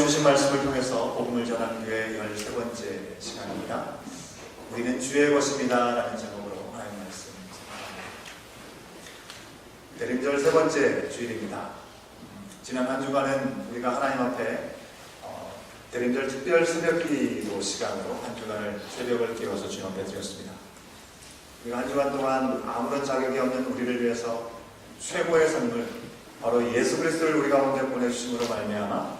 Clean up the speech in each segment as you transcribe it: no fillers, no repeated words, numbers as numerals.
주신 말씀을 통해서 복음을 전하는 교회 13번째 시간입니다. 우리는 주의 것입니다 라는 제목으로 하나님 말씀 대림절 세 번째 주일입니다. 지난 한 주간은 우리가 하나님 앞에 대림절 특별 새벽기도 시간으로 한 주간을 새벽을 깨워서 주님 앞에 드렸습니다. 우리가 한 주간 동안 아무런 자격이 없는 우리를 위해서 최고의 선물 바로 예수 그리스도를 우리 가운데 보내주심으로 말미암아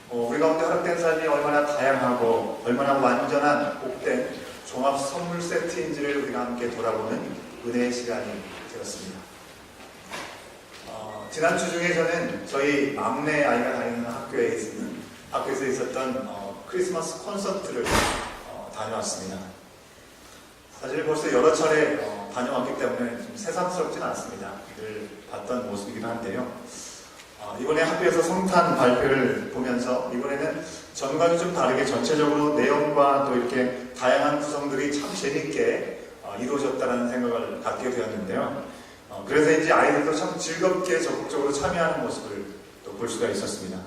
우리 가운데 허락된 삶이 얼마나 다양하고 얼마나 완전한 복된 종합 선물 세트인지를 우리가 함께 돌아보는 은혜의 시간이 되었습니다. 지난 주 중에 저는 저희 막내 아이가 다니는 학교에서 있었던 크리스마스 콘서트를 다녀왔습니다. 사실 벌써 여러 차례 다녀왔기 때문에 좀 새삼스럽지는 않습니다. 늘 봤던 모습이긴 한데요. 이번에 학교에서 성탄 발표를 보면서 이번에는 전과는 좀 다르게 전체적으로 내용과 또 이렇게 다양한 구성들이 참 재밌게 이루어졌다는 생각을 갖게 되었는데요. 그래서인지 아이들도 참 즐겁게 적극적으로 참여하는 모습을 또 볼 수가 있었습니다.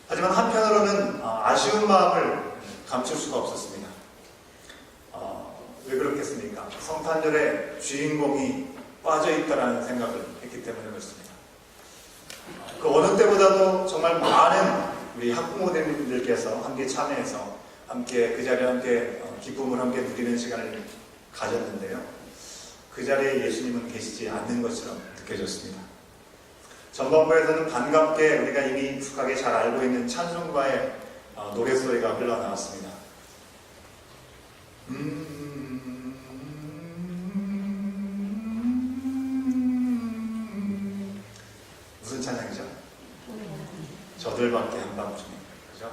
하지만 한편으로는 아쉬운 마음을 감출 수가 없었습니다. 왜 그렇겠습니까? 성탄절에 주인공이 빠져있다라는 생각을 했기 때문에 그렇습니다. 그 어느 때보다도 정말 많은 우리 학부모님들께서 함께 참여해서 함께 그 자리에 함께 기쁨을 함께 누리는 시간을 가졌는데요. 그 자리에 예수님은 계시지 않는 것처럼 느껴졌습니다. 전반부에서는 반갑게 우리가 이미 익숙하게 잘 알고 있는 찬송가의 노래소리가 흘러나왔습니다. 무슨 찬양이죠? 저들밖에 한밤중에, 그죠?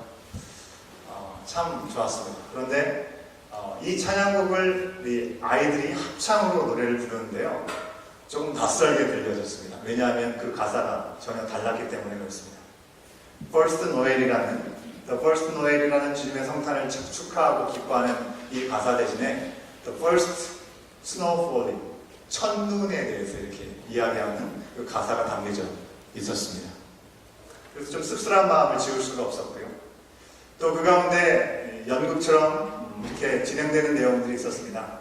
참 좋았습니다. 그런데 이 찬양곡을 우리 아이들이 합창으로 노래를 부르는데요, 조금 낯설게 들려졌습니다. 왜냐하면 그 가사가 전혀 달랐기 때문에 그렇습니다. The First Noel이라는 주님의 성탄을 축하하고 기뻐하는 이 가사 대신에 The First Snow Falling, 첫눈에 대해서 이렇게 이야기하는 그 가사가 담겨져 있었습니다. 그래서 좀 씁쓸한 마음을 지울 수가 없었고요. 또 그 가운데 연극처럼 이렇게 진행되는 내용들이 있었습니다.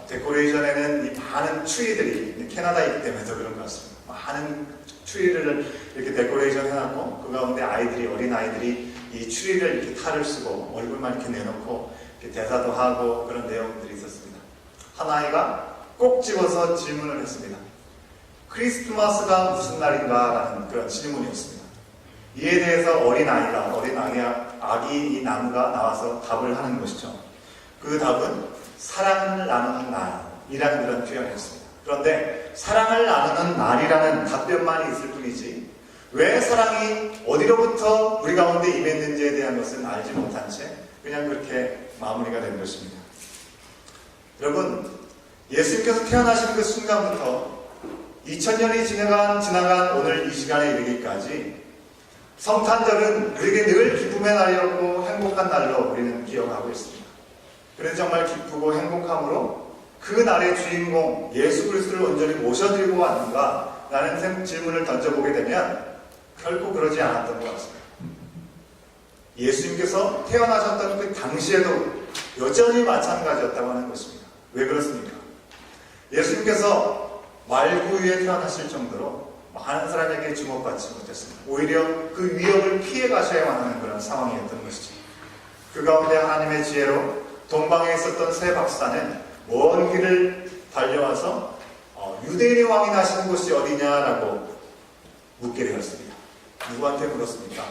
데코레이션에는 이 많은 트리들이 캐나다이기 때문에 더 그런 것 같습니다. 많은 트리를 이렇게 데코레이션 해놨고 그 가운데 어린 아이들이 이 트리를 이렇게 탈을 쓰고 얼굴만 이렇게 내놓고 이렇게 대사도 하고 그런 내용들이 있었습니다. 한 아이가 꼭 집어서 질문을 했습니다. 크리스마스가 무슨 날인가? 라는 그런 질문이었습니다. 이에 대해서 어린 아기 이 나무가 나와서 답을 하는 것이죠. 그 답은 사랑을 나누는 날이라는 그런 표현이었습니다. 그런데 사랑을 나누는 날이라는 답변만이 있을 뿐이지 왜 사랑이 어디로부터 우리 가운데 임했는지에 대한 것은 알지 못한 채 그냥 그렇게 마무리가 된 것입니다. 여러분, 예수님께서 태어나시는 그 순간부터 2000년이 지나간 오늘 이 시간에 이르기까지 성탄절은 우리에게 늘 기쁨의 날이었고 행복한 날로 우리는 기억하고 있습니다. 그래서 정말 기쁘고 행복함으로 그 날의 주인공 예수 그리스도를 온전히 모셔드리고 왔는가? 라는 질문을 던져보게 되면 결코 그러지 않았던 것 같습니다. 예수님께서 태어나셨던 그 당시에도 여전히 마찬가지였다고 하는 것입니다. 왜 그렇습니까? 예수님께서 말구유에 태어났을 정도로 많은 사람에게 주목받지 못했습니다. 오히려 그 위협을 피해 가셔야만 하는 그런 상황이었던 것이죠. 그 가운데 하나님의 지혜로 동방에 있었던 세 박사는 먼 길을 달려와서 유대인의 왕이 나시는 곳이 어디냐라고 묻게 되었습니다. 누구한테 물었습니까?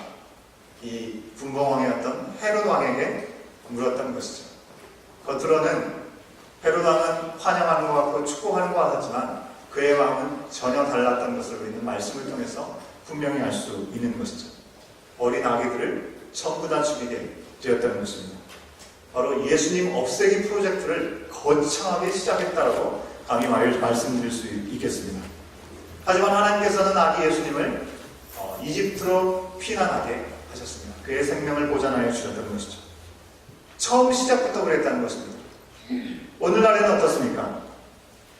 이 분봉왕이었던 헤롯 왕에게 물었던 것이죠. 겉으로는 헤롯 왕은 환영하는 것 같고 축복하는 것 같았지만 그의 마음은 전혀 달랐던 것을 우리는 말씀을 통해서 분명히 알 수 있는 것이죠. 어린 아기들을 전부 다 죽이게 되었다는 것입니다. 바로 예수님 없애기 프로젝트를 거창하게 시작했다라고 감히 말씀드릴 수 있겠습니다. 하지만 하나님께서는 아기 예수님을 이집트로 피난하게 하셨습니다. 그의 생명을 보존하여 주셨던 것이죠. 처음 시작부터 그랬다는 것입니다. 오늘날에는 어떻습니까?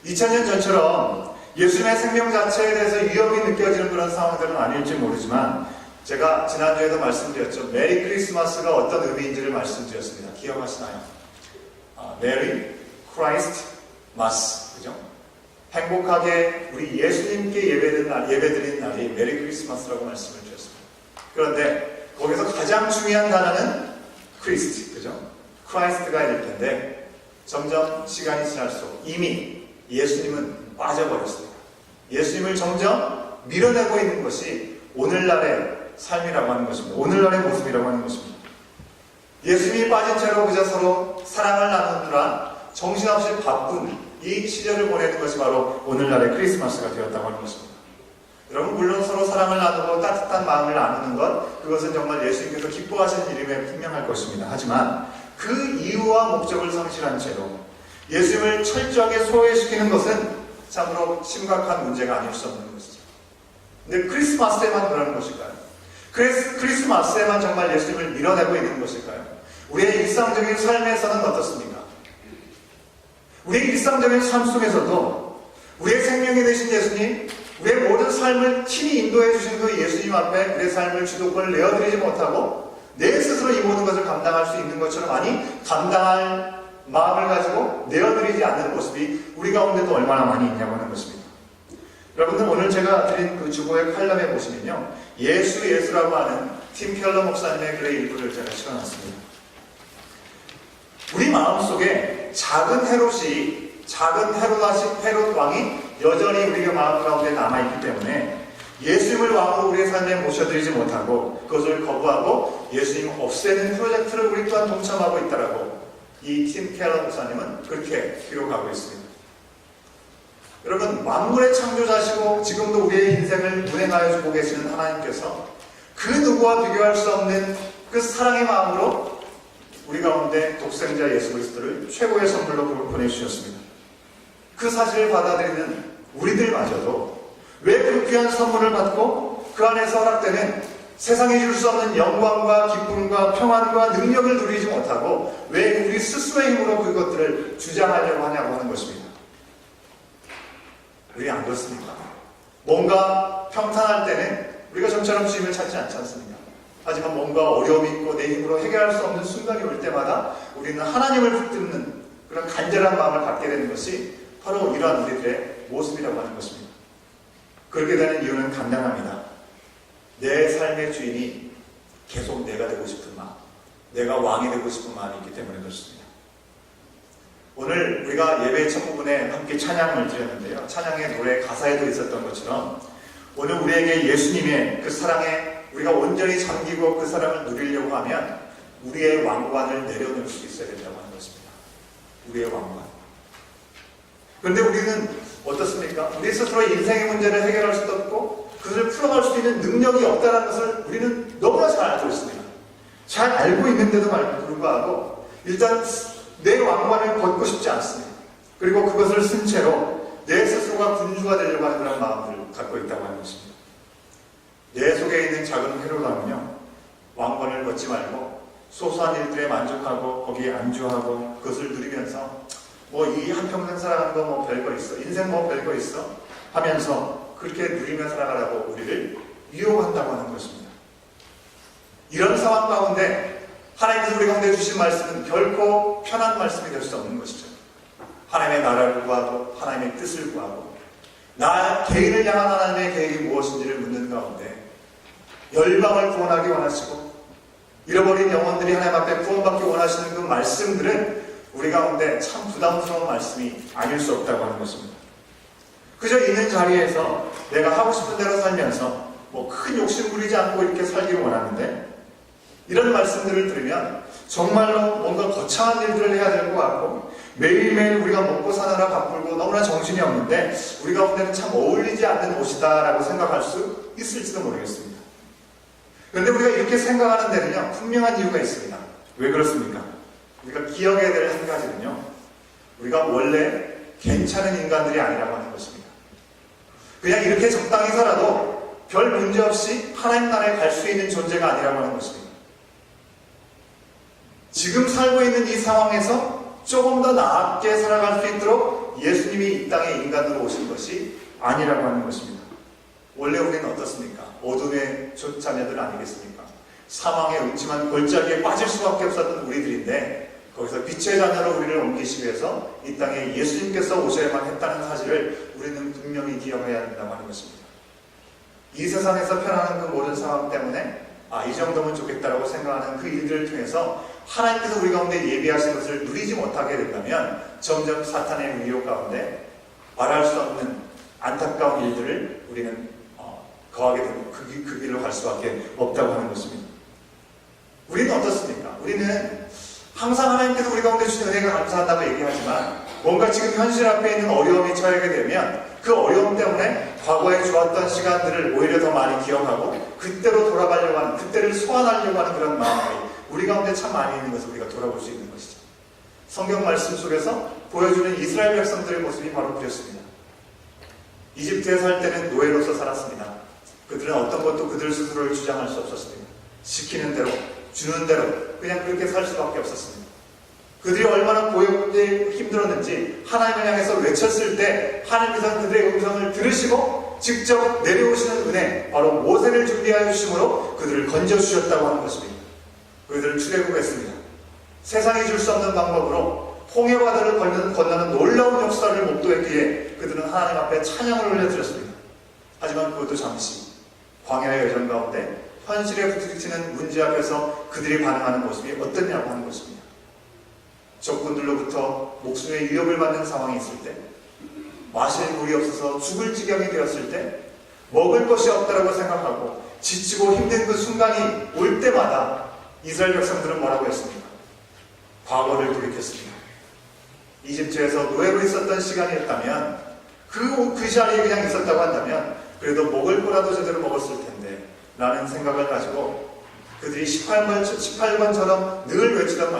2000년 전처럼 예수님의 생명 자체에 대해서 위협이 느껴지는 그런 상황들은 아닐지 모르지만 제가 지난주에도 말씀드렸죠. 메리 크리스마스가 어떤 의미인지를 말씀드렸습니다. 기억하시나요? 메리 크라이스트 마스, 그죠? 행복하게 우리 예수님께 예배드린 날이 메리 크리스마스라고 말씀을 드렸습니다. 그런데 거기서 가장 중요한 단어는 크리스트, 그죠? 크라이스트가 될 텐데 점점 시간이 지날수록 이미 예수님은 빠져버렸습니다. 예수님을 점점 밀어내고 있는 것이 오늘날의 삶이라고 하는 것입니다. 오늘날의 모습이라고 하는 것입니다. 예수님이 빠진 채로 그저 서로 사랑을 나누느라 정신없이 바쁜 이 시절을 보내는 것이 바로 오늘날의 크리스마스가 되었다고 하는 것입니다. 여러분, 물론 서로 사랑을 나누고 따뜻한 마음을 나누는 것, 그것은 정말 예수님께서 기뻐하시는 일임에 분명할 것입니다. 하지만 그 이유와 목적을 상실한 채로 예수님을 철저하게 소외시키는 것은 참으로 심각한 문제가 아닐 수 없는 것이죠. 근데 크리스마스에만 그러는 것일까요? 크리스마스에만 정말 예수님을 밀어내고 있는 것일까요? 우리의 일상적인 삶에서는 어떻습니까? 우리의 일상적인 삶 속에서도 우리의 생명이 되신 예수님, 우리의 모든 삶을 친히 인도해 주신 그 예수님 앞에 우리의 삶을 주도권을 내어드리지 못하고 내 스스로 이 모든 것을 감당할 수 있는 것처럼, 아니 감당할 마음을 가지고 내어드리지 않는 모습이 우리 가운데도 얼마나 많이 있냐고 하는 것입니다. 여러분들, 오늘 제가 드린 그 주보의 칼럼에 보시면요, 예수라고 하는 팀 켈러 목사님의 글의 일부를 제가 실어놨습니다. 우리 마음속에 작은 헤롯 왕이 여전히 우리가 마음 가운데 남아있기 때문에 예수님을 왕으로 우리의 삶에 모셔드리지 못하고 그것을 거부하고 예수님 없애는 프로젝트를 우리 또한 동참하고 있다라고 이 팀 켈러 목사님은 그렇게 기록하고 있습니다. 여러분, 만물의 창조자시고 지금도 우리의 인생을 운행하여 주고 계시는 하나님께서 그 누구와 비교할 수 없는 그 사랑의 마음으로 우리 가운데 독생자 예수 그리스도를 최고의 선물로 보내주셨습니다. 그 사실을 받아들이는 우리들마저도 왜 그 귀한 선물을 받고 그 안에서 허락되는 세상에 줄 수 없는 영광과 기쁨과 평안과 능력을 누리지 못하고 왜 우리 스스로의 힘으로 그것들을 주장하려고 하냐고 하는 것입니다. 우리 안 그렇습니까? 뭔가 평탄할 때는 우리가 좀처럼 주님을 찾지 않지 않습니까? 하지만 뭔가 어려움이 있고 내 힘으로 해결할 수 없는 순간이 올 때마다 우리는 하나님을 붙드는 그런 간절한 마음을 갖게 되는 것이 바로 이러한 우리들의 모습이라고 하는 것입니다. 그렇게 되는 이유는 간단합니다. 내 삶의 주인이 계속 내가 되고 싶은 마음, 내가 왕이 되고 싶은 마음이 있기 때문에 그렇습니다. 오늘 우리가 예배 첫 부분에 함께 찬양을 드렸는데요, 찬양의 노래 가사에도 있었던 것처럼 오늘 우리에게 예수님의 그 사랑에 우리가 온전히 잠기고 그 사랑을 누리려고 하면 우리의 왕관을 내려놓을 수 있어야 된다고 하는 것입니다. 우리의 왕관. 그런데 우리는 어떻습니까? 우리 스스로 인생의 문제를 해결할 수도 없고 그것을 풀어갈 수 있는 능력이 없다는 것을 우리는 너무나 잘 알고 있습니다. 잘 알고 있는데도 불구하고 일단 내 왕관을 벗고 싶지 않습니다. 그리고 그것을 쓴 채로 내 스스로가 군주가 되려고 하는 그런 마음을 갖고 있다고 하는 것입니다. 내 속에 있는 작은 헤롯왕은요, 왕관을 벗지 말고 소소한 일들에 만족하고 거기에 안주하고 그것을 누리면서 뭐 이 한평생 살아가는 거 뭐 별거 있어, 인생 뭐 별거 있어 하면서 그렇게 누리며 살아가라고 우리를 유혹한다고 하는 것입니다. 이런 상황 가운데 하나님께서 우리 가운데 주신 말씀은 결코 편한 말씀이 될 수 없는 것이죠. 하나님의 나라를 구하고 하나님의 뜻을 구하고 나 개인을 향한 하나님의 계획이 무엇인지를 묻는 가운데 열방을 구원하기 원하시고 잃어버린 영혼들이 하나님 앞에 구원받기 원하시는 그 말씀들은 우리 가운데 참 부담스러운 말씀이 아닐 수 없다고 하는 것입니다. 그저 있는 자리에서 내가 하고 싶은 대로 살면서 뭐 큰 욕심 부리지 않고 이렇게 살기를 원하는데 이런 말씀들을 들으면 정말로 뭔가 거창한 일들을 해야 될 것 같고 매일매일 우리가 먹고 사느라 바쁘고 너무나 정신이 없는데 우리 가운데는 참 어울리지 않는 옷이다 라고 생각할 수 있을지도 모르겠습니다. 그런데 우리가 이렇게 생각하는 데는요, 분명한 이유가 있습니다. 왜 그렇습니까? 우리가 기억해야 될 한 가지는요, 우리가 원래 괜찮은 인간들이 아니라고 하는 것입니다. 그냥 이렇게 적당히 살아도 별 문제 없이 하나님 나라에 갈 수 있는 존재가 아니라고 하는 것입니다. 지금 살고 있는 이 상황에서 조금 더 나았게 살아갈 수 있도록 예수님이 이 땅에 인간으로 오신 것이 아니라고 하는 것입니다. 원래 우리는 어떻습니까? 어둠의 자녀들 아니겠습니까? 사망의 음침한 골짜기에 빠질 수밖에 없었던 우리들인데 거기서 빛의 자녀로 우리를 옮기시기 위해서 이 땅에 예수님께서 오셔야만 했다는 사실을 우리는 분명히 기억해야 된다고 하는 것입니다. 이 세상에서 편안한 그 모든 상황 때문에 이 정도면 좋겠다라고 생각하는 그 일들을 통해서 하나님께서 우리 가운데 예비하신 것을 누리지 못하게 된다면 점점 사탄의 위협 가운데 말할 수 없는 안타까운 일들을 우리는 거하게 되고 그 길로 갈 수밖에 없다고 하는 것입니다. 우리는 어떻습니까? 우리는 항상 하나님께서 우리 가운데 주신 은혜가 감사하다고 얘기하지만 뭔가 지금 현실 앞에 있는 어려움이 처하게 되면 그 어려움 때문에 과거에 좋았던 시간들을 오히려 더 많이 기억하고 그때로 돌아가려고 하는, 그때를 소환하려고 하는 그런 마음이 우리 가운데 참 많이 있는 것을 우리가 돌아볼 수 있는 것이죠. 성경 말씀 속에서 보여주는 이스라엘 백성들의 모습이 바로 그랬습니다. 이집트에 살 때는 노예로서 살았습니다. 그들은 어떤 것도 그들 스스로를 주장할 수 없었습니다. 시키는 대로, 주는 대로 그냥 그렇게 살 수밖에 없었습니다. 그들이 얼마나 고역에 힘들었는지 하나님을 향해서 외쳤을 때 하나님께서 그들의 음성을 들으시고 직접 내려오시는 은혜, 바로 모세를 준비하여 주심으로 그들을 건져주셨다고 하는 것입니다. 그들을 출애굽했습니다. 세상이 줄 수 없는 방법으로 홍해바다를 건너는 놀라운 역사를 목도했기에 그들은 하나님 앞에 찬양을 올려드렸습니다. 하지만 그것도 잠시 광야의 여정 가운데 현실에 부딪히는 문제 앞에서 그들이 반응하는 모습이 어떠냐고 하는 것입니다. 적군들로부터 목숨의 위협을 받는 상황이 있을 때, 마실 물이 없어서 죽을 지경이 되었을 때, 먹을 것이 없다라고 생각하고 지치고 힘든 그 순간이 올 때마다 이스라엘 백성들은 뭐라고 했습니까? 과거를 돌이켰습니다. 이집트에서 노예로 있었던 시간이었다면 그 자리에 그냥 있었다고 한다면 그래도 먹을 거라도 제대로 먹었을 텐데 라는 생각을 가지고 그들이 18번처럼 늘 외치던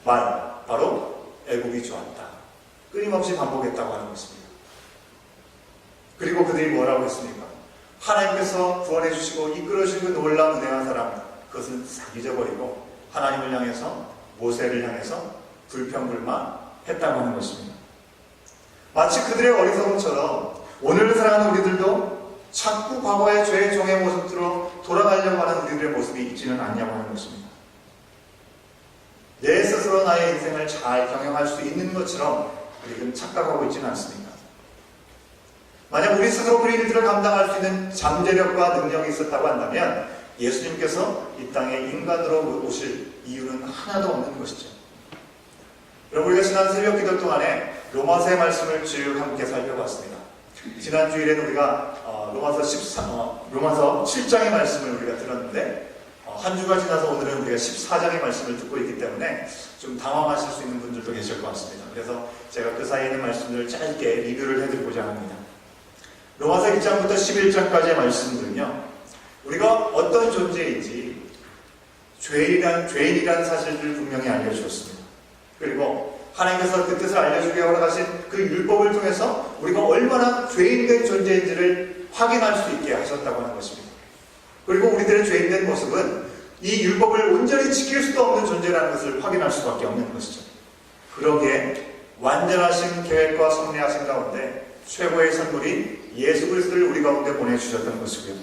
말, 바로 애굽이 좋았다. 끊임없이 반복했다고 하는 것입니다. 그리고 그들이 뭐라고 했습니까? 하나님께서 구원해 주시고 이끌어 주신 그 놀라운 은혜와 사랑, 그것은 싹 잊어버리고 하나님을 향해서, 모세를 향해서 불평불만했다고 하는 것입니다. 마치 그들의 어리석음처럼 오늘을 살아가는 우리들도 자꾸 과거의 죄의 종의 모습으로 돌아가려고 하는 우리들의 모습이 있지는 않냐고 하는 것입니다. 내 스스로 나의 인생을 잘 경영할 수 있는 것처럼 우리는 착각하고 있지는 않습니까? 만약 우리 스스로 그 일들을 감당할 수 있는 잠재력과 능력이 있었다고 한다면 예수님께서 이 땅에 인간으로 오실 이유는 하나도 없는 것이죠. 여러분, 우리가 지난 새벽 기도 동안에 로마서의 말씀을 쭉 함께 살펴봤습니다. 지난 주일에는 우리가 로마서 7장의 말씀을 우리가 들었는데 한 주가 지나서 오늘은 우리가 14장의 말씀을 듣고 있기 때문에 좀 당황하실 수 있는 분들도 계실 것 같습니다. 그래서 제가 그 사이에 있는 말씀들을 짧게 리뷰를 해드리고자 합니다. 로마서 1장부터 11장까지의 말씀들은요, 우리가 어떤 존재인지 죄인이라는 사실들을 분명히 알려주었습니다. 그리고 하나님께서 그 뜻을 알려주게 허락하신 그 율법을 통해서 우리가 얼마나 죄인된 존재인지를 확인할 수 있게 하셨다고 하는 것입니다. 그리고 우리들의 죄인된 모습은 이 율법을 온전히 지킬 수도 없는 존재라는 것을 확인할 수밖에 없는 것이죠. 그러기에 완전하신 계획과 섭리하신 가운데 최고의 선물이 예수 그리스도를 우리 가운데 보내주셨던 것이고요.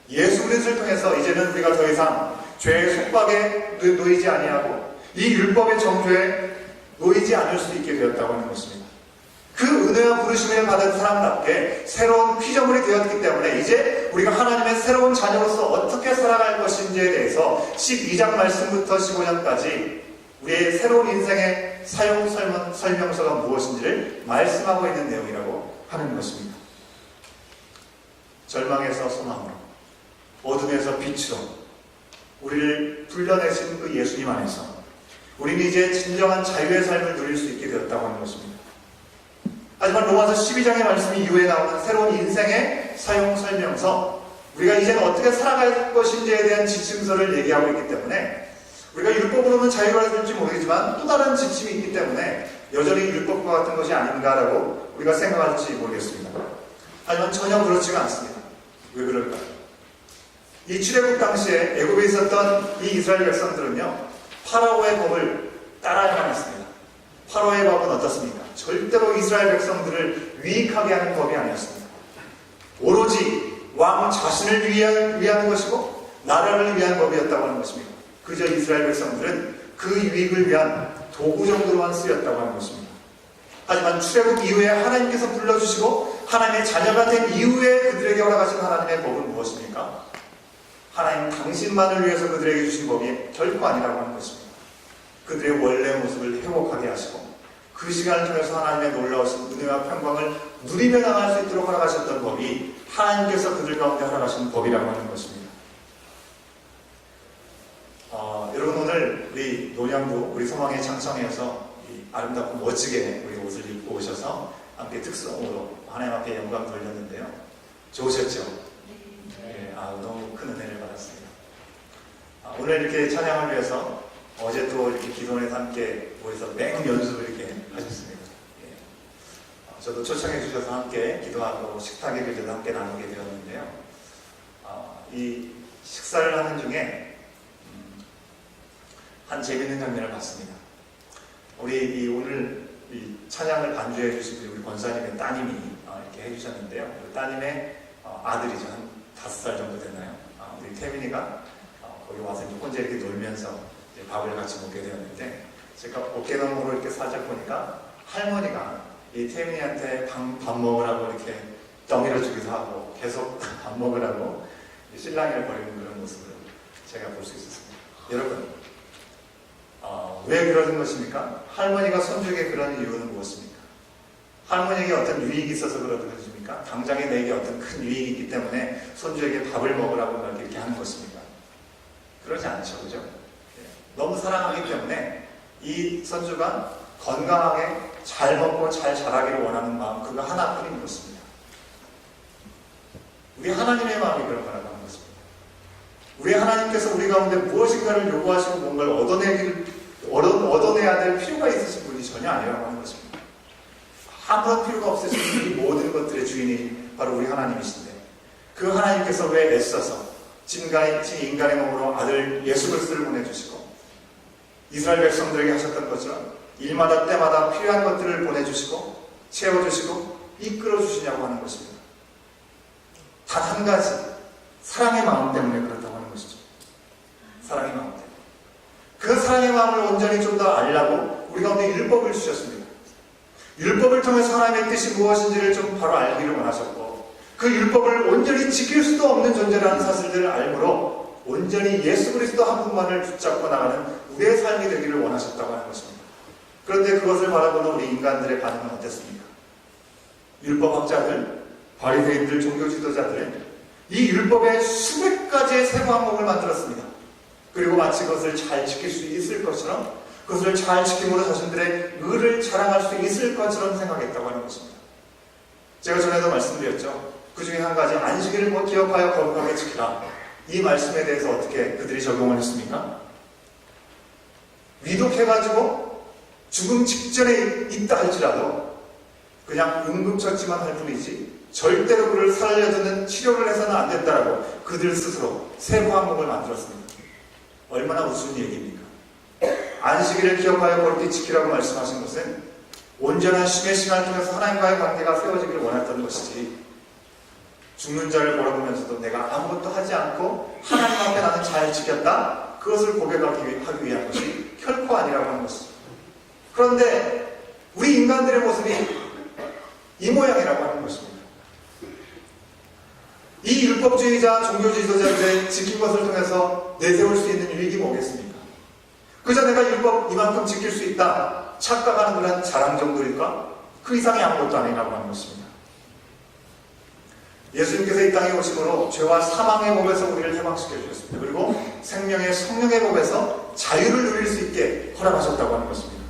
예수 그리스도를 통해서 이제는 우리가 더 이상 죄의 속박에 놓이지 아니하고 이 율법의 정죄에 놓이지 않을 수 있게 되었다고 하는 것입니다. 그 은혜와 부르심을 받은 사람답게 새로운 피조물이 되었기 때문에 이제 우리가 하나님의 새로운 자녀로서 어떻게 살아갈 것인지에 대해서 12장 말씀부터 15장까지 우리의 새로운 인생의 사용 설명서가 무엇인지를 말씀하고 있는 내용이라고 하는 것입니다. 절망에서 소망으로, 어둠에서 빛으로 우리를 불러내신 그 예수님 안에서 우리는 이제 진정한 자유의 삶을 누릴 수 있게 되었다고 하는 것입니다. 하지만 로마서 12장의 말씀 이후에 나오는 새로운 인생의 사용 설명서, 우리가 이제는 어떻게 살아갈 것인지에 대한 지침서를 얘기하고 있기 때문에 우리가 율법으로는 자유가 될지 모르겠지만 또 다른 지침이 있기 때문에 여전히 율법과 같은 것이 아닌가라고 우리가 생각할지 모르겠습니다. 하지만 전혀 그렇지가 않습니다. 왜 그럴까요? 이 출애굽 당시에 애굽에 있었던 이 이스라엘 백성들은요, 파라오의 법을 따라야만 했습니다. 파라오의 법은 어떻습니까? 절대로 이스라엘 백성들을 유익하게 하는 법이 아니었습니다. 오로지 왕 자신을 위한 것이고 나라를 위한 법이었다고 하는 것입니다. 그저 이스라엘 백성들은 그 유익을 위한 도구 정도로만 쓰였다고 하는 것입니다. 하지만 출애굽 이후에 하나님께서 불러주시고 하나님의 자녀가 된 이후에 그들에게 허락하신 하나님의 법은 무엇입니까? 하나님 당신만을 위해서 그들에게 주신 법이 결코 아니라고 하는 것입니다. 그들의 원래 모습을 회복하게 하시고 그 시간을 통해서 하나님의 놀라우신 은혜와 평강을 누리며 나갈 수 있도록 허락하셨던 법이 하나님께서 그들 가운데 허락하신 법이라고 하는 것입니다. 여러분 오늘 우리 논양부 우리 소망의 창성에서 아름답고 멋지게 우리 옷을 입고 오셔서 함께 특성으로 하나님 앞에 영광 돌렸는데요. 좋으셨죠? 네, 너무 큰 은혜를 받았습니다. 오늘 이렇게 찬양을 위해서 어제 또 이렇게 기도원에서 함께 모여서 맹 연습을 이렇게 하셨습니다. 저도 초청해 주셔서 함께 기도하고 식탁에 계셔서 함께 나누게 되었는데요. 이 식사를 하는 중에 한 재미있는 장면을 봤습니다. 우리 오늘 이 찬양을 반주해 주신 우리 권사님의 따님이 이렇게 해주셨는데요. 그 따님의 아들이죠. 한 5살 정도 됐나요? 우리 태민이가 거기 와서 이제 혼자 이렇게 놀면서 이제 밥을 같이 먹게 되었는데 제가 어깨너머로 이렇게 살짝 보니까 할머니가 이 태민이한테 밥 먹으라고 이렇게 떠밀어 주기도 하고 계속 밥 먹으라고 실랑이를 벌이는 그런 모습을 제가 볼 수 있었습니다. 여러분 왜 그러는 것입니까? 할머니가 손주에게 그런 이유는 무엇입니까? 할머니에게 어떤 유익이 있어서 그러는 것입니까? 당장에 내게 어떤 큰 유익이 있기 때문에 손주에게 밥을 먹으라고 이렇게 하는 것입니까? 그러지 않죠, 그죠? 너무 사랑하기 때문에 이 손주가 건강하게 잘 먹고 잘 자라기를 원하는 마음 그거 하나뿐인 것입니다. 우리 하나님의 마음이 그런 거라고 하는 것입니다. 우리 하나님께서 우리 가운데 무엇인가를 요구하시고 뭔가를 얻어내야 될 필요가 있으신 분이 전혀 아니라고 하는 것입니다. 아무런 필요가 없으신 이 모든 것들의 주인이 바로 우리 하나님이신데 그 하나님께서 왜 애써서 인간의 몸으로 아들 예수 그리스도를 보내주시고 이스라엘 백성들에게 하셨던 것처럼 일마다 때마다 필요한 것들을 보내주시고 채워주시고 이끌어주시냐고 하는 것입니다. 단 한 가지 사랑의 마음 때문에 그렇다고 하는 것이죠. 사랑의 마음 때문에. 그 사랑의 마음을 온전히 좀 더 알려고 우리 가운데 율법을 주셨습니다. 율법을 통해서 하나님의 뜻이 무엇인지를 좀 바로 알기를 원하셨고 그 율법을 온전히 지킬 수도 없는 존재라는 사실들을 알므로 온전히 예수 그리스도 한 분만을 붙잡고 나가는 우리의 삶이 되기를 원하셨다고 하는 것입니다. 그런데 그것을 바라보는 우리 인간들의 반응은 어땠습니까? 율법학자들, 바리새인들, 종교 지도자들은 이 율법에 수백 가지의 새 항목을 만들었습니다. 그리고 마치 그것을 잘 지킬 수 있을 것처럼 그것을 잘 지킴으로 자신들의 의를 자랑할 수 있을 것처럼 생각했다고 하는 것입니다. 제가 전에도 말씀드렸죠. 그 중에 한 가지 안식일을 기억하여 거룩하게 지키라. 이 말씀에 대해서 어떻게 그들이 적용을 했습니까? 위독해가지고 죽음 직전에 있다 할지라도 그냥 응급처치만 할 뿐이지 절대로 그를 살려두는 치료를 해서는 안 된다라고 그들 스스로 새 항목을 만들었습니다. 얼마나 우스운 얘기입니까? 안식일을 기억하여 거룩히 지키라고 말씀하신 것은 온전한 쉼의 시간을 통해서 하나님과의 관계가 세워지기를 원했던 것이지 죽는 자를 바라보면서도 내가 아무것도 하지 않고 하나님 앞에 나는 잘 지켰다 그것을 고백하기 위한 것이 결코 아니라고 하는 것이죠. 그런데 우리 인간들의 모습이 이 모양이라고 하는 것입니다. 이 율법주의자 종교 지도자들의 지킨 것을 통해서 내세울 수 있는 유익이 뭐겠습니까? 그저 내가 율법 이만큼 지킬 수 있다 착각하는 그런 자랑 정도일까? 그 이상이 아무것도 아니라고 하는 것입니다. 예수님께서 이 땅에 오심으로 죄와 사망의 법에서 우리를 해방시켜 주셨습니다. 그리고 생명의 성령의 법에서 자유를 누릴 수 있게 허락하셨다고 하는 것입니다.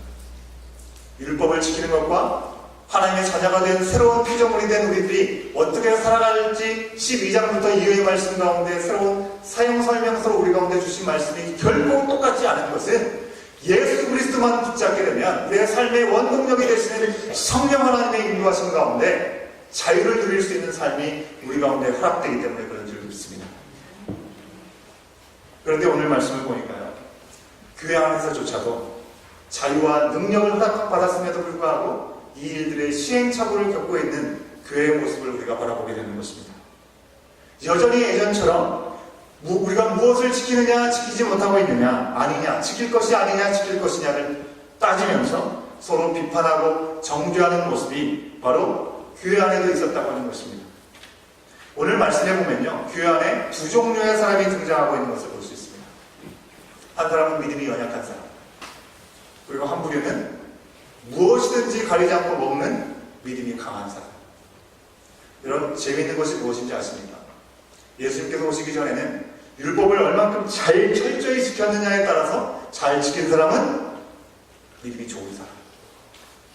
율법을 지키는 것과 하나님의 자녀가 된 새로운 피조물이 된 우리들이 어떻게 살아갈지 12장부터 이후의 말씀 가운데 새로운 사용설명서로 우리 가운데 주신 말씀이 결코 똑같지 않은 것은 예수 그리스도만 붙잡게 되면 내 삶의 원동력이 되시는 성령 하나님의 인도하심 가운데 자유를 누릴 수 있는 삶이 우리 가운데 허락되기 때문에 그런 줄 믿습니다. 그런데 오늘 말씀을 보니까요, 교회 안에서조차도 자유와 능력을 허락받았음에도 불구하고 이 일들의 시행착오를 겪고 있는 교회의 모습을 우리가 바라보게 되는 것입니다. 여전히 예전처럼 우리가 무엇을 지키느냐 지키지 못하고 있느냐 아니냐 지킬 것이 아니냐 지킬 것이냐를 따지면서 서로 비판하고 정죄하는 모습이 바로 교회 안에도 있었다고 하는 것입니다. 오늘 말씀해 보면요, 교회 안에 두 종류의 사람이 등장하고 있는 것을 볼 수 있습니다. 한 사람은 믿음이 연약한 사람, 그리고 한 부류는 무엇이든지 가리지 않고 먹는 믿음이 강한 사람. 여러분, 재미있는 것이 무엇인지 아십니까? 예수님께서 오시기 전에는 율법을 얼만큼 잘 철저히 지켰느냐에 따라서 잘 지킨 사람은 믿음이 좋은 사람,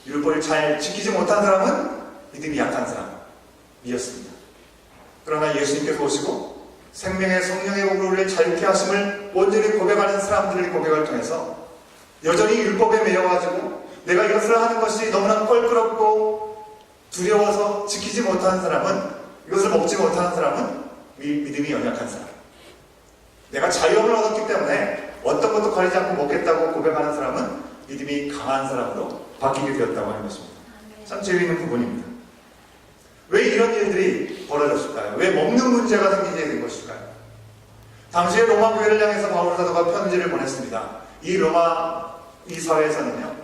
율법을 잘 지키지 못한 사람은 믿음이 약한 사람이었습니다. 그러나 예수님께서 오시고 생명의 성령의 복을 우리를 자유케 하심을 온전히 고백하는 사람들의 고백을 통해서 여전히 율법에 매여가지고 내가 이것을 하는 것이 너무나 껄끄럽고 두려워서 지키지 못하는 사람은, 이것을 먹지 못하는 사람은 믿음이 연약한 사람, 내가 자유함을 얻었기 때문에 어떤 것도 가리지 않고 먹겠다고 고백하는 사람은 믿음이 강한 사람으로 바뀌게 되었다고 하는 것입니다. 참 재미있는 부분입니다. 왜 이런 일들이 벌어졌을까요? 왜 먹는 문제가 생기게 된 것일까요? 당시에 로마 교회를 향해서 바울 사도가 편지를 보냈습니다. 이 사회에서는요,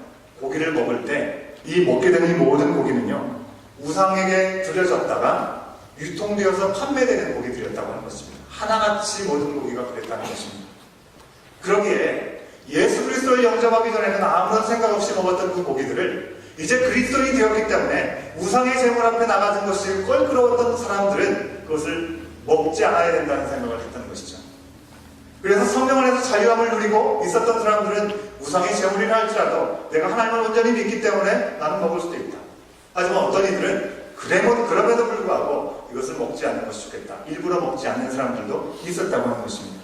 고기를 먹을 때 이 먹게 되는 이 모든 고기는요, 우상에게 드려졌다가 유통되어서 판매되는 고기들이었다고 하는 것입니다. 하나같이 모든 고기가 그랬다는 것입니다. 그러기에 예수 그리스도를 영접하기 전에는 아무런 생각 없이 먹었던 그 고기들을 이제 그리스도인이 되었기 때문에 우상의 제물 앞에 나가는 것이 껄끄러웠던 사람들은 그것을 먹지 않아야 된다는 생각을 했다는 것이죠. 그래서 성령 안에서 자유함을 누리고 있었던 사람들은 우상의 제물이라 할지라도 내가 하나님을 온전히 믿기 때문에 나는 먹을 수도 있다. 하지만 어떤 이들은 그럼에도 불구하고 이것을 먹지 않는 것이 좋겠다, 일부러 먹지 않는 사람들도 있었다고 하는 것입니다.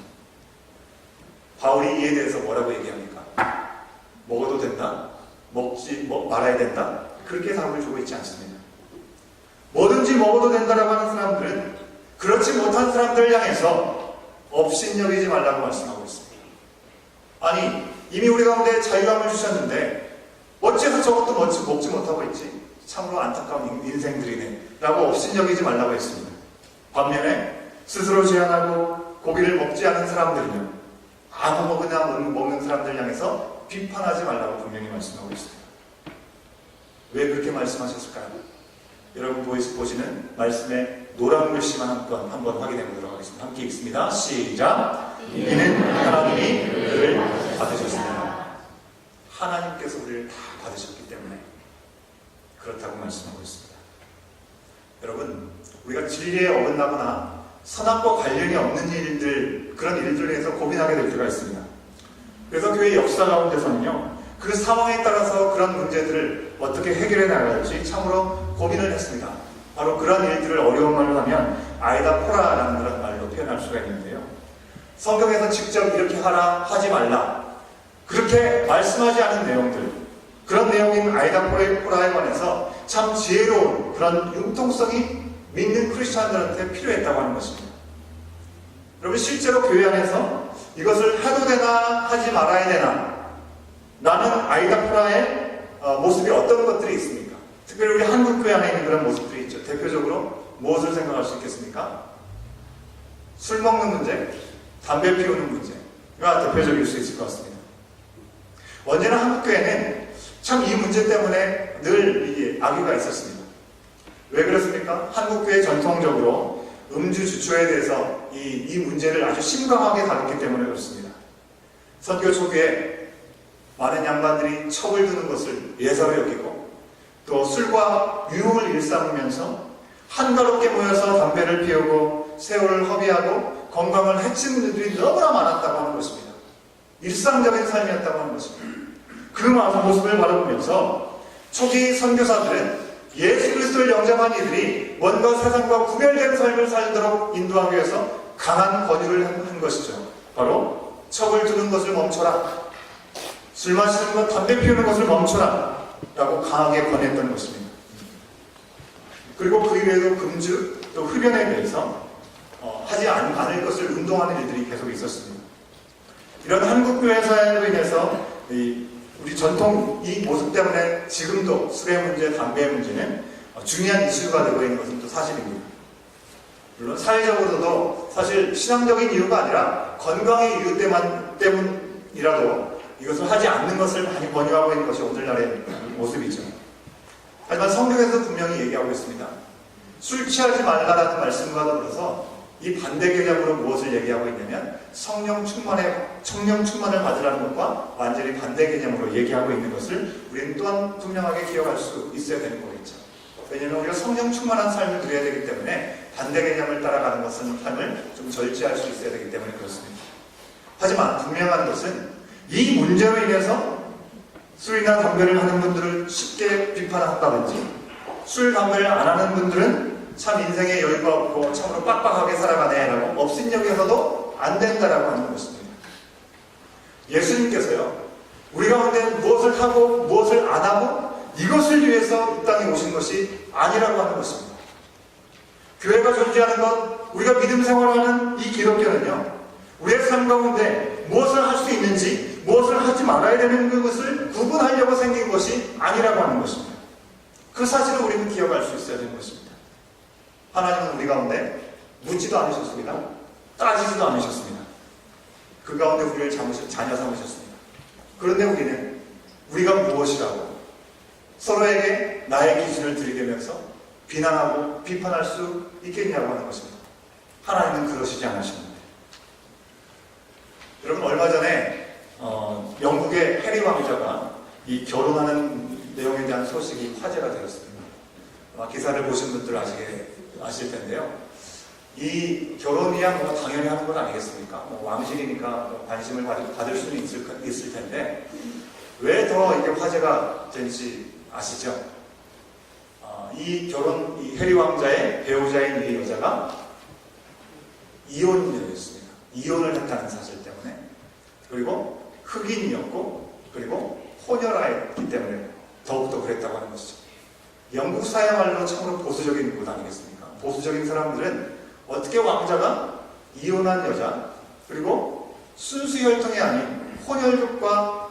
바울이 이에 대해서 뭐라고 얘기합니까? 먹어도 된다? 먹지 말아야 된다? 그렇게 답을 주고 있지 않습니다. 뭐든지 먹어도 된다라고 하는 사람들은 그렇지 못한 사람들을 향해서 업신여기지 말라고 말씀하고 있습니다. 아니, 이미 우리 가운데 자유함을 주셨는데 어째서 저것도 먹지 못하고 있지? 참으로 안타까운 인생들이네 라고 업신여기지 말라고 했습니다. 반면에 스스로 제한하고 고기를 먹지 않은 사람들은요, 아무거나 먹는 사람들 향해서 비판하지 말라고 분명히 말씀하고 있습니다. 왜 그렇게 말씀하셨을까요? 여러분 보시는 말씀의 노란 글씨만 한번 확인해 보도록 하겠습니다. 함께 읽습니다. 시작! 이는 하나님이 그를 받으셨습니다. 하나님께서 우리를 다 받으셨기 때문에 그렇다고 말씀하고 있습니다. 여러분, 우리가 진리에 어긋나거나 선악과 관련이 없는 일들, 그런 일들에 대해서 고민하게 될 때가 있습니다. 그래서 교회 역사 가운데서는요, 그 상황에 따라서 그런 문제들을 어떻게 해결해 나가야지 참으로 고민을 했습니다. 바로 그런 일들을 어려운 말로 하면 아이다포라라는 그런 말로 표현할 수가 있는데요, 성경에서 직접 이렇게 하라, 하지 말라, 그렇게 말씀하지 않은 내용들, 그런 내용인 아이다포라에 관해서 참 지혜로운 그런 융통성이 믿는 크리스찬들한테 필요했다고 하는 것입니다. 여러분, 실제로 교회 안에서 이것을 해도 되나 하지 말아야 되나 라는 아이다포라의 모습이 어떤 것들이 있습니까? 특별히 우리 한국 교회 안에 있는 그런 모습들이 있죠. 대표적으로 무엇을 생각할 수 있겠습니까? 술 먹는 문제, 담배 피우는 문제가 대표적일 수 있을 것 같습니다. 언제나 한국 교회는 참 이 문제 때문에 늘 이게 악유가 있었습니다. 왜 그렇습니까? 한국 교회 전통적으로 음주 주초에 대해서 이 문제를 아주 심각하게 다뤘기 때문에 그렇습니다. 선교 초기에 많은 양반들이 첩을 두는 것을 예사로 여기고 또 술과 유흥을 일삼으면서 한가롭게 모여서 담배를 피우고 세월을 허비하고 건강을 해치는 일들이 너무나 많았다고 하는 것입니다. 일상적인 삶이었다고 하는 것입니다. 그 모습을 바라보면서 초기 선교사들은 예수 그리스도를 영접한 이들이 뭔가 세상과 구별된 삶을 살도록 인도하기 위해서 강한 권유를 한 것이죠. 바로 첩을 두는 것을 멈춰라, 술 마시는 것, 담배 피우는 것을 멈춰라 라고 강하게 권했던 것입니다. 그리고 그 이외에도 금주, 또 흡연에 대해서 하지 않을 것을 운동하는 일들이 계속 있었습니다. 이런 한국교회 사회로 인해서 우리 전통 이 모습 때문에 지금도 술의 문제, 담배의 문제는 중요한 이슈가 되고 있는 것은 또 사실입니다. 물론 사회적으로도 사실 신앙적인 이유가 아니라 건강의 이유 때문이라도 이것을 하지 않는 것을 많이 권유하고 있는 것이 오늘날의 모습이죠. 하지만 성경에서 분명히 얘기하고 있습니다. 술 취하지 말라라는 말씀과 더불어서 이 반대 개념으로 무엇을 얘기하고 있냐면 성령 충만을 받으라는 것과 완전히 반대 개념으로 얘기하고 있는 것을 우리는 또한 분명하게 기억할 수 있어야 되는 거겠죠. 왜냐하면 우리가 성령 충만한 삶을 누려야 되기 때문에 반대 개념을 따라가는 것은 삶을 좀 절제할 수 있어야 되기 때문에 그렇습니다. 하지만 분명한 것은 이 문제로 인해서 술이나 담배를 하는 분들을 쉽게 비판한다든지 술, 담배를 안 하는 분들은 참 인생에 여유가 없고 참으로 빡빡하게 살아가네 라고 업신여겨서도 안 된다라고 하는 것입니다. 예수님께서요, 우리 가운데 무엇을 하고 무엇을 안 하고 이것을 위해서 이 땅에 오신 것이 아니라고 하는 것입니다. 교회가 존재하는 것, 우리가 믿음 생활하는 이 기독교는요, 우리의 삶 가운데 무엇을 할 수 있는지 무엇을 하지 말아야 되는 그것을 구분하려고 생긴 것이 아니라고 하는 것입니다. 그 사실을 우리는 기억할 수 있어야 되는 것입니다. 하나님은 우리 가운데 묻지도 않으셨습니다. 따지지도 않으셨습니다. 그 가운데 우리를 자녀 삼으셨습니다. 그런데 우리는 우리가 무엇이라고 서로에게 나의 기준을 들이대면서 비난하고 비판할 수 있겠냐고 하는 것입니다. 하나님은 그러시지 않으십니다. 여러분, 얼마 전에 영국의 해리 왕자가 이 결혼하는 내용에 대한 소식이 화제가 되었습니다. 기사를 보신 분들 아실 텐데요. 이 결혼이야 뭐 당연히 하는 건 아니겠습니까? 왕실이니까 관심을 받을 수는 있을 텐데 왜 더 이게 화제가 된지 아시죠? 이 해리 왕자의 배우자인 이 여자가 이혼녀였습니다. 이혼을 했다는 사실 때문에, 그리고 흑인이었고, 그리고 호녀라였기 때문에 더욱더 그랬다고 하는 것이죠. 영국 사야말로 참으로 보수적인 곳 아니겠습니까? 보수적인 사람들은 어떻게 왕자가 이혼한 여자, 그리고 순수 혈통이 아닌 혼혈족과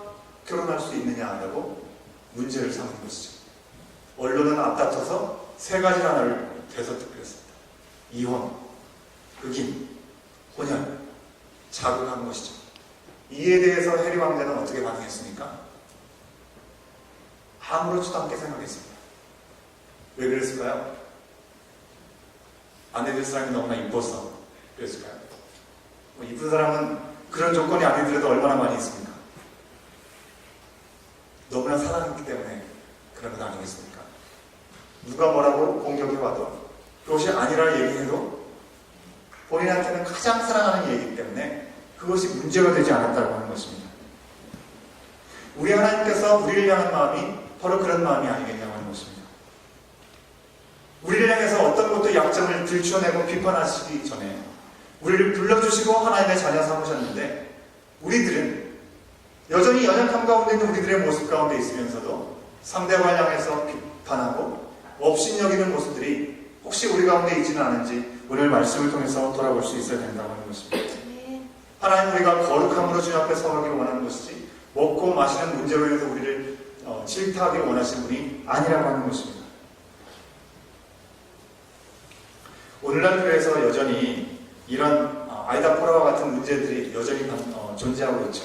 결혼할 수 있느냐라고 문제를 삼는 것이죠. 언론은 앞다퉈서 세 가지 단어를 되서특별했습니다. 이혼, 흑인, 혼혈, 자극한 것이죠. 이에 대해서 해리 왕자는 어떻게 반응했습니까? 아무렇지도 않게 생각했습니다. 왜 그랬을까요? 아내 될 사람이 너무나 이뻐서 그랬을까요? 이쁜 사람은 그런 조건이 아니더라도 얼마나 많이 있습니까? 너무나 사랑했기 때문에 그런 것 아니겠습니까? 누가 뭐라고 공격해와도 그것이 아니라 얘기해도 본인한테는 가장 사랑하는 얘기이기 때문에 그것이 문제가 되지 않았다고 하는 것입니다. 우리 하나님께서 우리를 향한 마음이 바로 그런 마음이 아니겠냐고 하는 것입니다. 우리를 향해서 어떤 것도 약점을 들춰내고 비판하시기 전에 우리를 불러주시고 하나님의 자녀 삼으셨는데, 우리들은 여전히 연약함 가운데 있는 우리들의 모습 가운데 있으면서도 상대방을 향해서 비판하고 업신여기는 모습들이 혹시 우리 가운데 있지는 않은지 오늘 말씀을 통해서 돌아볼 수 있어야 된다고 하는 것입니다. 하나님, 우리가 거룩함으로 주님 앞에 서가기를 원하는 것이지 먹고 마시는 문제로 인해서 우리를 질타하기를 원하시는 분이 아니라고 하는 것입니다. 오늘날 교회에서 여전히 이런 아이다포라와 같은 문제들이 여전히 존재하고 있죠.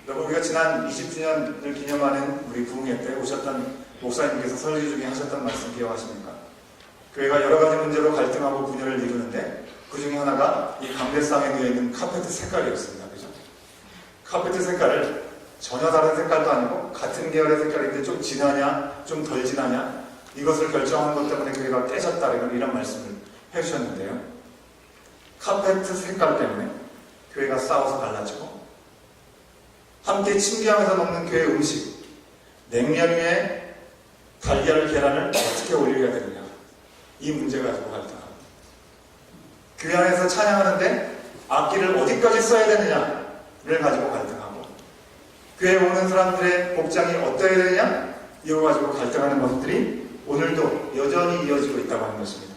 여러분, 우리가 지난 20주년을 기념하는 우리 부흥회 때 오셨던 목사님께서 설교 중에 하셨던 말씀 기억하십니까? 교회가 여러 가지 문제로 갈등하고 분열을 이루는데 그 중에 하나가 이 강대상에 놓여 있는 카페트 색깔이었습니다. 그죠? 카페트 색깔을 전혀 다른 색깔도 아니고 같은 계열의 색깔인데 좀 진하냐, 좀 덜 진하냐, 이것을 결정하는 것 때문에 교회가 깨졌다, 이런 말씀을 해주셨는데요. 카페트 색깔 때문에 교회가 싸워서 갈라지고, 함께 침기하면서 먹는 교회 음식, 냉면 위에 달걀, 계란을 어떻게 올려야 되느냐, 이 문제 가지고 갈등합니다. 교회 안에서 찬양하는데 악기를 어디까지 써야 되느냐를 가지고 갈등하고, 교회에 오는 사람들의 복장이 어떠해야 되느냐, 이거 가지고 갈등하는 것들이 오늘도 여전히 이어지고 있다고 하는 것입니다.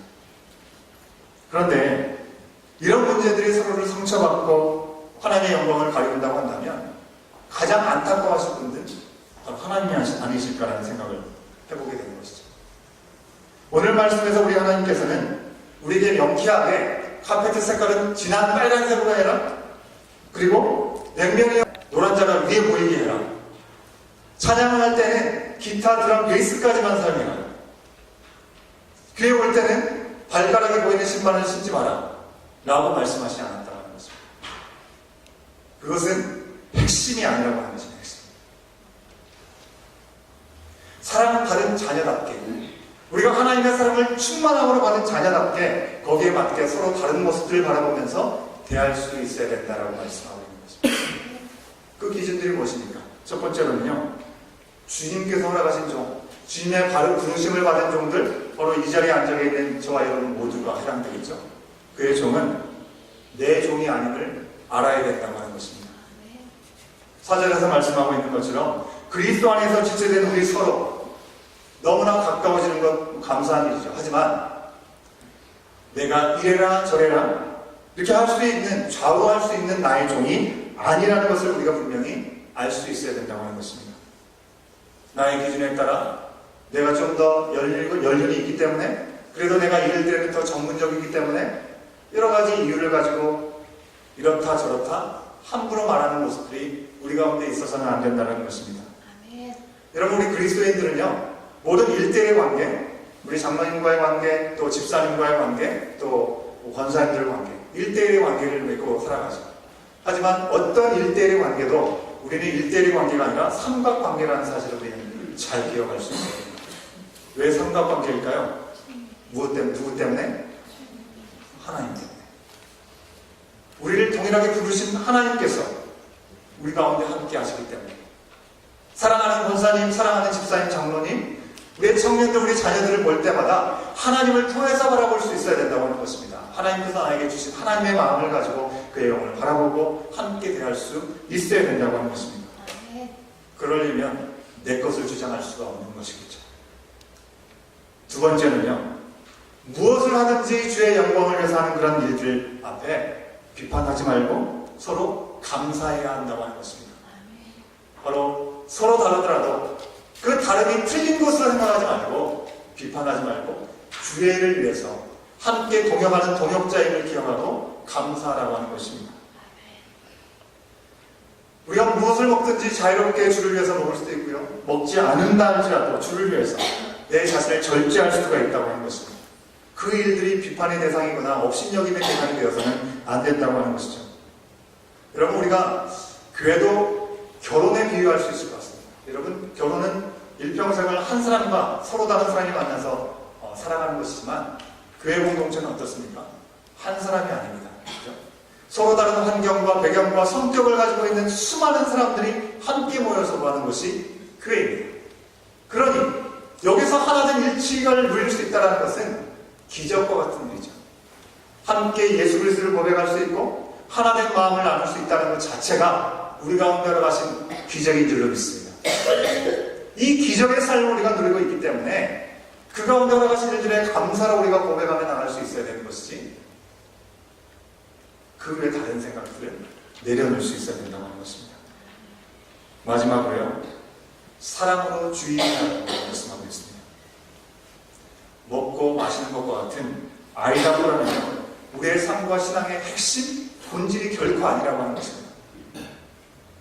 그런데 이런 문제들이 서로를 상처받고 하나님의 영광을 가리운다고 한다면 가장 안타까워하실 분들은 하나님이 아니실까라는 생각을 해보게 되는 것이죠. 오늘 말씀에서 우리 하나님께서는 우리에게 명쾌하게 카페트 색깔은 진한 빨간색으로 해라. 그리고 냉면이 노란 자가 위에 보이게 해라. 찬양을 할 때는 기타, 드럼, 베이스까지만 사용해라. 교회 올 때는 발가락에 보이는 신발을 신지 마라. 라고 말씀하시지 않았다는 것입니다. 그것은 핵심이 아니라고 하는 것입니다. 핵심. 사랑을 받은 자녀답게, 우리가 하나님의 사랑을 충만함으로 받은 자녀답게 거기에 맞게 서로 다른 모습들을 바라보면서 대할 수 있어야 된다라고 말씀하고 있는 것입니다. 그 기준들이 무엇입니까? 첫 번째로는요, 주님께서 허락하신 종, 주님의 바른 부르심을 받은 종들, 바로 이 자리에 앉아 있는 저와 여러분 모두가 해당되겠죠. 그의 종은 내 종이 아님을 알아야 된다고 하는 것입니다. 4절에서 말씀하고 있는 것처럼 그리스도 안에서 지체된 우리 서로 너무나 가까워지는 것 감사한 일이죠. 하지만 내가 이래라 저래라 이렇게 할 수 있는, 좌우할 수 있는 나의 종이 아니라는 것을 우리가 분명히 알 수 있어야 된다고 하는 것입니다. 나의 기준에 따라 내가 좀 더 연륜이 있기 때문에, 그래도 내가 이럴 때는 더 전문적이기 때문에 여러 가지 이유를 가지고 이렇다 저렇다 함부로 말하는 모습들이 우리 가운데 있어서는 안 된다는 것입니다. 아멘. 여러분, 우리 그리스도인들은요, 모든 1대1의 관계, 우리 장로님과의 관계, 또 집사님과의 관계, 또 권사님들의 관계, 1대1의 관계를 맺고 살아가죠. 하지만 어떤 1대1의 관계도 우리는 1대1의 관계가 아니라 삼각관계라는 사실을 우리는 잘 기억할 수 있어요. 왜 삼각관계일까요? 누구 때문에? 하나님 때문에. 우리를 동일하게 부르신 하나님께서 우리 가운데 함께 하시기 때문에, 사랑하는 권사님, 사랑하는 집사님, 장로님, 우리의 청년들, 우리 자녀들을 볼 때마다 하나님을 통해서 바라볼 수 있어야 된다고 하는 것입니다. 하나님께서 나에게 주신 하나님의 마음을 가지고 그의 영을 바라보고 함께 대할 수 있어야 된다고 하는 것입니다. 그러려면 내 것을 주장할 수가 없는 것이겠죠. 두 번째는요, 무엇을 하든지 주의 영광을 위해서 하는 그런 일들 앞에 비판하지 말고 서로 감사해야 한다고 하는 것입니다. 바로 서로 다르더라도 그 다름이 틀린 것으로 생각하지 말고, 비판하지 말고 주의 일을 위해서 함께 동역하는 동역자임을 기억하고 감사하라고 하는 것입니다. 우리가 무엇을 먹든지 자유롭게 주를 위해서 먹을 수도 있고요, 먹지 않는다 할지라도 주를 위해서 내 자신을 절제할 수가 있다고 하는 것입니다. 그 일들이 비판의 대상이거나 업신여김의 대상이 되어서는 안 된다고 하는 것이죠. 여러분, 우리가 교회도 결혼에 비유할 수 있을 것 같습니다. 여러분, 결혼은 일평생을 한 사람과 서로 다른 사람이 만나서 살아가는 것이지만, 교회 공동체는 어떻습니까? 한 사람이 아닙니다. 그렇죠? 서로 다른 환경과 배경과 성격을 가지고 있는 수많은 사람들이 함께 모여서 하는 것이 교회입니다. 그러니 여기서 하나된 일치를 누릴 수 있다는 것은 기적과 같은 일이죠. 함께 예수 그리스도를 고백할 수 있고 하나된 마음을 나눌 수 있다는 것 자체가 우리 가운데 허락하신 기적인 줄로 믿습니다. 이 기적의 삶을 우리가 누리고 있기 때문에 그 가운데 허락하신 일들의 감사로 우리가 고백하며 나갈 수 있어야 되는 것이지, 그 외 다른 생각들을 내려놓을 수 있어야 된다고 하는 것입니다. 마지막으로요, 사랑으로 주의하라고 말씀하고 있습니다. 먹고 마시는 것과 같은 아이다고라는 우리의 삶과 신앙의 핵심, 본질이 결코 아니라고 하는 것입니다.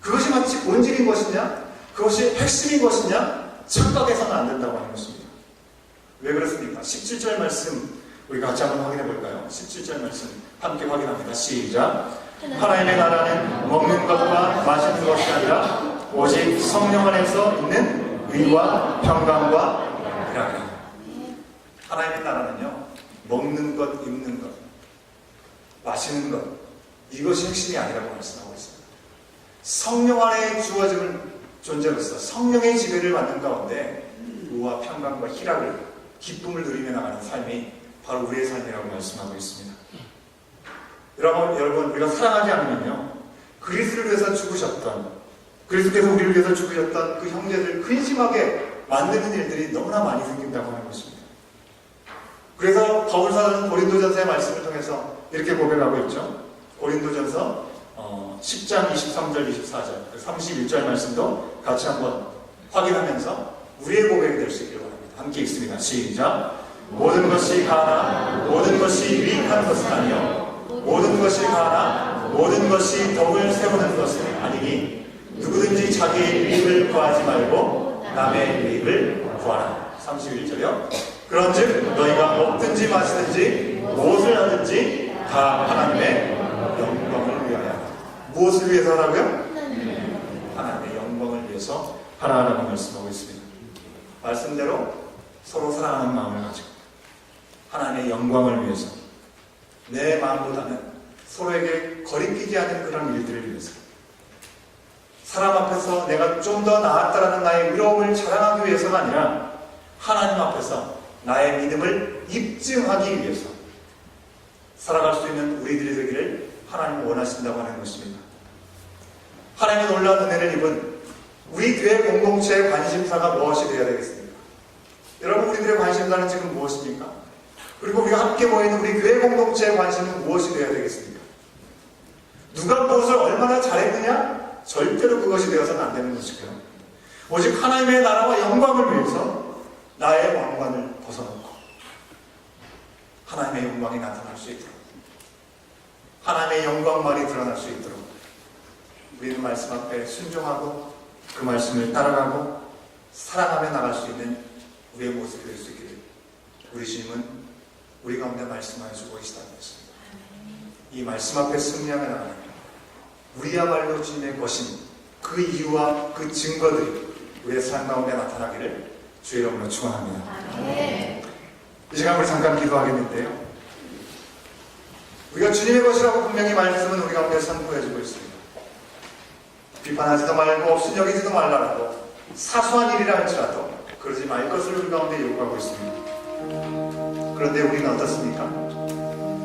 그것이 마치 본질인 것이냐, 그것이 핵심인 것이냐 착각해서는 안 된다고 하는 것입니다. 왜 그렇습니까? 17절 말씀 우리 같이 한번 확인해 볼까요? 17절 말씀 함께 확인합니다. 시작. 하나님의 나라는 먹는 것과 마시는 것이 아니라 오직 성령 안에서 있는 의와 평강과 희락이라. 하나님의 나라는요, 먹는 것, 입는 것, 마시는 것, 이것이 핵심이 아니라고 말씀하고 있습니다. 성령 안에 주어지는 존재로서 성령의 지배를 받는 가운데 의와 평강과 희락을, 기쁨을 누리며 나가는 삶이 바로 우리의 삶이라고 말씀하고 있습니다. 여러분, 우리가 사랑하지 않으면요, 그리스도를 위해서 죽으셨던, 그리스도께서 우리를 위해서 죽으셨던 그 형제들 근심하게 만드는 일들이 너무나 많이 생긴다고 하는 것입니다. 그래서 바울사도는 고린도전서의 말씀을 통해서 이렇게 고백하고 있죠. 고린도전서 10장 23절 24절 31절 말씀도 같이 한번 확인하면서 우리의 고백이 될 수 있기를 바랍니다. 함께 읽습니다. 시작. 모든 것이 가나 모든 것이 유익한 것은 아니요 모든 것이 가나 모든 것이 덕을 세우는 것은 아니니 누구든지 자기의 유익을 구하지 말고 남의 유익을 구하라. 31절이요. 그런즉 너희가 먹든지 마시든지 무엇을 하든지 다 하나님의 영광을 위하여. 무엇을 위해서 하라고요? 하나님의 영광을 위해서 하라라고 말씀하고 있습니다. 말씀대로 서로 사랑하는 마음을 가지고 하나님의 영광을 위해서 내 마음보다는 서로에게 거리끼지 않은 그런 일들을 위해서 사람 앞에서 내가 좀 더 나았다라는 나의 의로움을 자랑하기 위해서가 아니라 하나님 앞에서 나의 믿음을 입증하기 위해서 살아갈 수 있는 우리들이 되기를 하나님은 원하신다고 하는 것입니다. 하나님의 놀라운 은혜를 입은 우리 교회 공동체의 관심사가 무엇이 되어야 되겠습니까? 여러분, 우리들의 관심사는 지금 무엇입니까? 그리고 우리가 함께 모이는 우리 교회 공동체의 관심은 무엇이 되어야 되겠습니까? 누가 무엇을 얼마나 잘했느냐? 절대로 그것이 되어서는 안 되는 것이고요. 오직 하나님의 나라와 영광을 위해서 나의 왕관을 벗어놓고 하나님의 영광이 나타날 수 있도록 하나님의 영광만이 드러날 수 있도록 우리는 말씀 앞에 순종하고 그 말씀을 따라가고 사랑하며 나갈 수 있는 우리의 모습이 될 수 있기를 우리 주님은 우리 가운데 말씀하여 주고 계시다는 것입니다. 이 말씀 앞에 승리하며 나가는 우리야말로 주님의 것인 그 이유와 그 증거들이 우리의 삶 가운데 나타나기를 주의 이름으로 축원합니다. 이 시간 우리 잠깐 기도하겠는데요. 우리가 주님의 것이라고 분명히 말씀은 우리 가운데 선포해주고 있습니다. 비판하지도 말고 업신여기지도 말라라고 사소한 일이라 할지라도 그러지 말 것을 우리 가운데 요구하고 있습니다. 그런데 우리는 어떻습니까?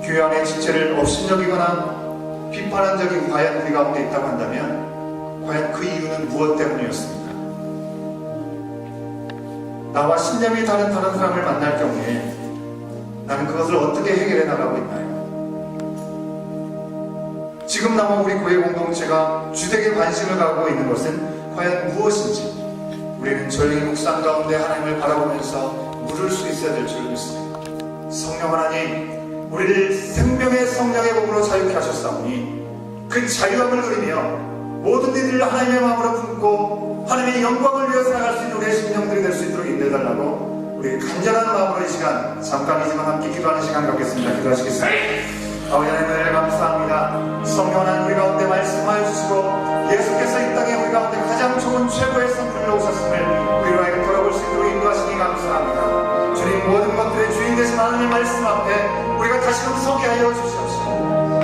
교회 안의 지체를 업신여기거나 비판한 적이 과연 우리 가운데 있다고 한다면 과연 그 이유는 무엇 때문이었습니까? 나와 신념이 다른 사람을 만날 경우에 나는 그것을 어떻게 해결해 나가고 있나요? 지금 나와 우리 교회 공동체가 주되게 관심을 갖고 있는 것은 과연 무엇인지 우리는 조용히 묵상 가운데 하나님을 바라보면서 물을 수 있어야 될 줄 믿습니다. 성령 하나님, 우리를 생명의 성령의 몸으로 자유케 하셨사오니 그 자유함을 누리며 모든 일을 하나님의 마음으로 품고 하나님의 영광을 위해 살아갈 수 있는 우리의 심령들이 될 수 있도록 인도해달라고 우리 간절한 마음으로 이 시간 잠깐이지만 함께 기도하는 시간 갖겠습니다. 기도하시겠습니다. 아버지 하나님 은혜를 감사합니다. 성령 하나님 우리 가운데 말씀하여 주시고 예수께서 이 땅에 우리 가운데 가장 좋은 최고의 선물로 오셨음을 우리로 하여금 돌아볼 수 있도록 인도하시니 감사합니다. 주님 모든 것들의 주인 되신 하나님의 말씀 앞에 우리가 다시금 서게 하여 주시옵소서.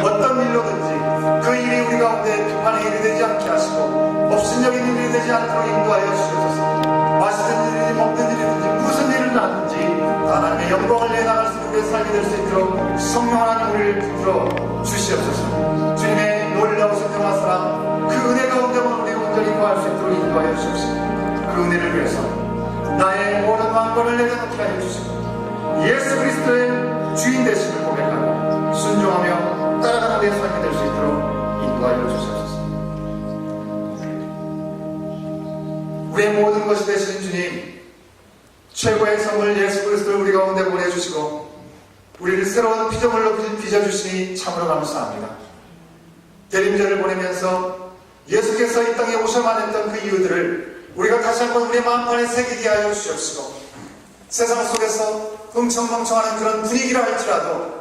어떤 일로든지 그 일이 우리 가운데 비판의 일이 되지 않게 하시고 업신여긴 일이 되지 않도록 인도하여 주시옵소서. 마시는 일이든지 먹는 일이든지 무슨 일을 하든지 하나님의 영광을 내나갈 수 있는 우리의 삶이 될 수 있도록 성령 하나님 우리를 붙들어 주시옵소서. 주님의 놀라우신 영화 사랑 그 은혜 가운데만 우리 온전히 구할 수 있도록 인도하여 주시옵소서. 그 은혜를 위해서 나의 모든 왕권을 내려놓게 하여 주시고 예수 그리스도의 주인 되심을 고백하고 순종하며 따라가는 내 삶이 될 수 있도록 인도하여 주시옵소서. 우리의 모든 것이 되시는 주님, 최고의 선물 예수 그리스도를 우리 가운데 보내주시고 우리를 새로운 피조물로 빚어주시니 참으로 감사합니다. 대림절을 보내면서 예수께서 이 땅에 오셔만 했던 그 이유들을 우리가 다시 한번 우리의 마음판에 새기게 하여 주시옵시고 세상 속에서 흥청망청하는 그런 분위기라 할지라도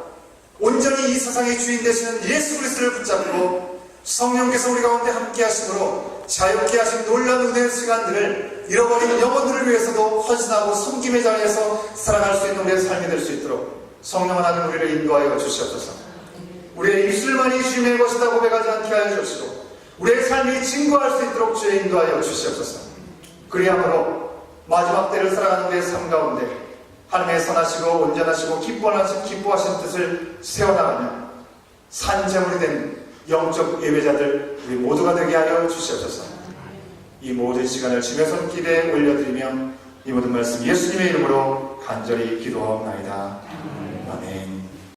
온전히 이 세상의 주인 되시는 예수 그리스도를 붙잡고 성령께서 우리 가운데 함께 하심으로 자유케 하신 놀라운 은혜의 시간들을 잃어버린 영혼들을 위해서도 헌신하고 섬김의 자리에서 살아갈 수 있는 우리의 삶이 될 수 있도록 성령 하나님 우리를 인도하여 주시옵소서. 우리의 입술만이 주님의 것이다 고백하지 않게 하여 주시고 우리의 삶이 증거할 수 있도록 주의 인도하여 주시옵소서. 그리함으로 마지막 때를 살아가는 우리의 삶 가운데 하나님의 선하시고 온전하시고 기뻐하신 뜻을 세워나가며 산재물이 된 영적 예배자들 우리 모두가 되게 하여 주시옵소서. 이 모든 시간을 주의 손길에 올려드리며 이 모든 말씀 예수님의 이름으로 간절히 기도하옵나이다.